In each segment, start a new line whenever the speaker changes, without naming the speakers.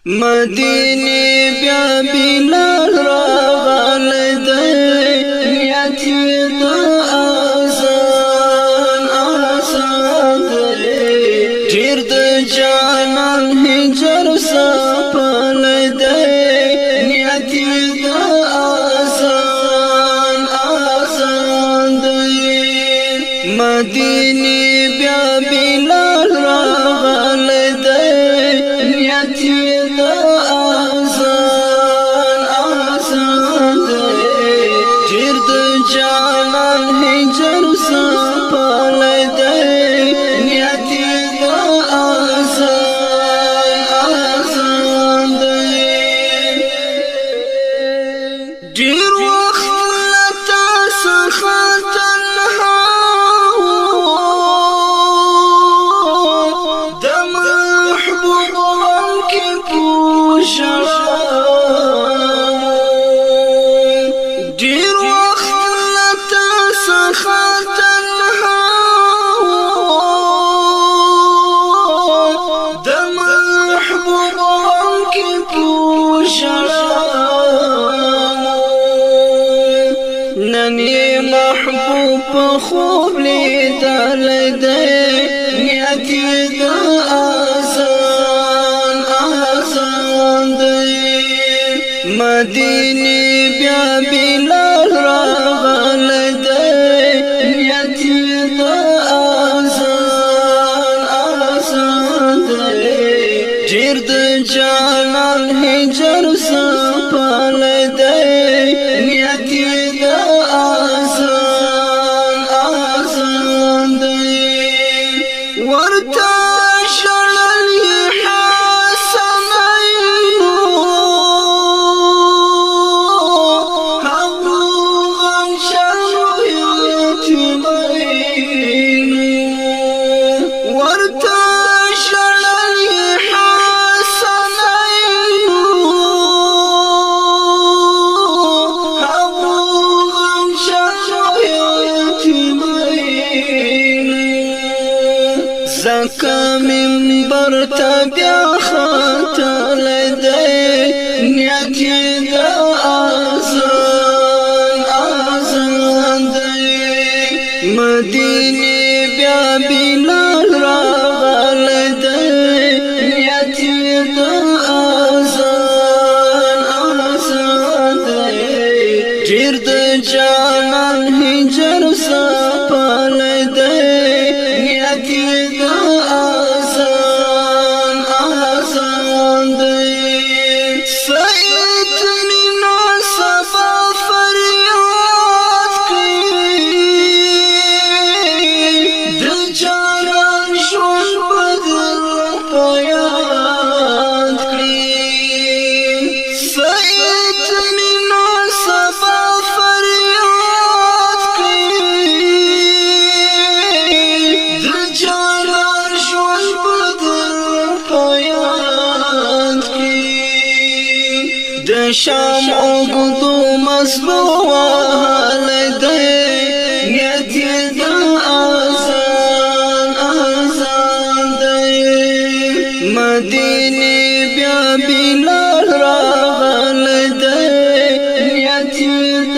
مدینه بیا بلال راغل دی نیت د آزان آزان دی ډیر د جانان هجر سپل دی نیت د آزان آزان دی مدینه بیا بلال راغل دی نیت جانان هجر سپال دی نیت د آزان آزان دی ډیر وخت لتا څخه تنها د محبوب غم کې پوښه ننی محبوب خوب لیدل دی نیت د آزان آزان دی مدینه بیا بلال راغل دی نیت د آزان آزان دی ډیر د جانان هجر سپال دی نیت د آزان آزان دی ورته شړلی حسنینو هغو غم شړو یتیمینو ورته شړلی زکا منبر تا بیا خاتل دی نیت د آزان آزان دی مدینه بیا بلال راغل دی نیت د آزان آزان دی ډیر د جانان هجر سپال دی نیت د آزان آزان دی سیدنی ناسبا فریاد کړي د جانان ژوند بدل په یاد کړي سیدنی ناسبا فریاد کړي د جانان ژوند بدل په یاد کړي د شام اوږدو مزلو وهل دی نیت د آزان آزان دی مدینه بیا بلال راغل دی نیت د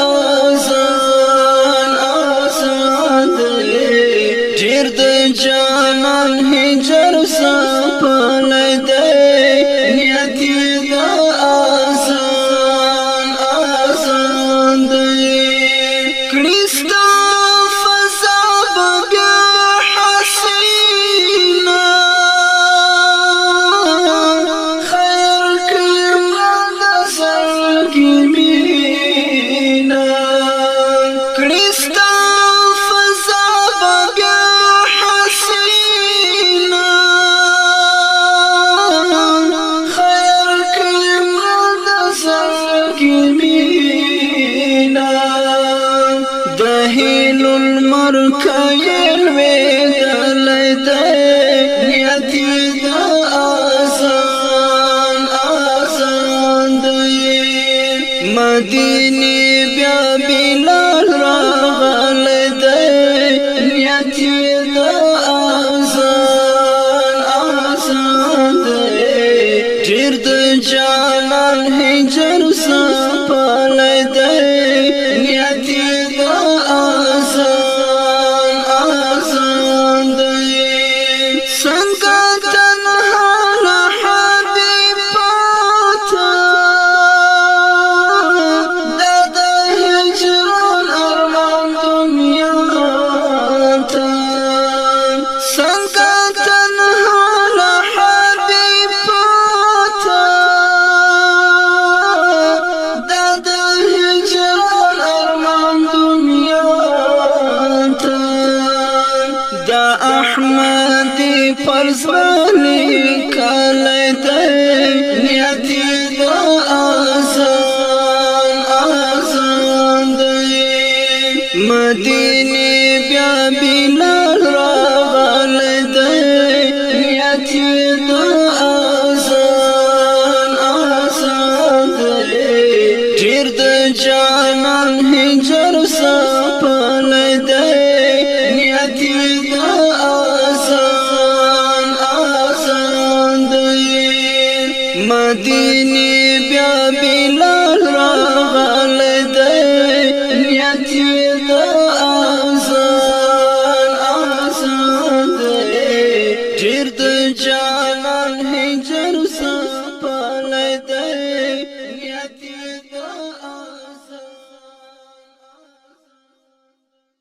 آزان آزان دی ډیر د جانان هجر سپال دی نیت د آزان آزان دی کړستا فضا بیا حسینا خیال جانان هجر سپال دی نیت د آسان آسان دی څنګه تنها له حبیب پاته د هجر ارمان دنیا ته څنګه تنها له حبیب پاته د هجر ارمان دنیا ته دا احمد فرزاني کله دی نیت د آسان آسان دی مدینه بیا بلال راغلی دی نیت د آسان آسان دی ډیر د جانان هجر سپالی دی نیت د آسان آسان دی مدینه بیا بلال راغلی دی نیت د آسان آسان دی ډیر د جانان هجر سپالی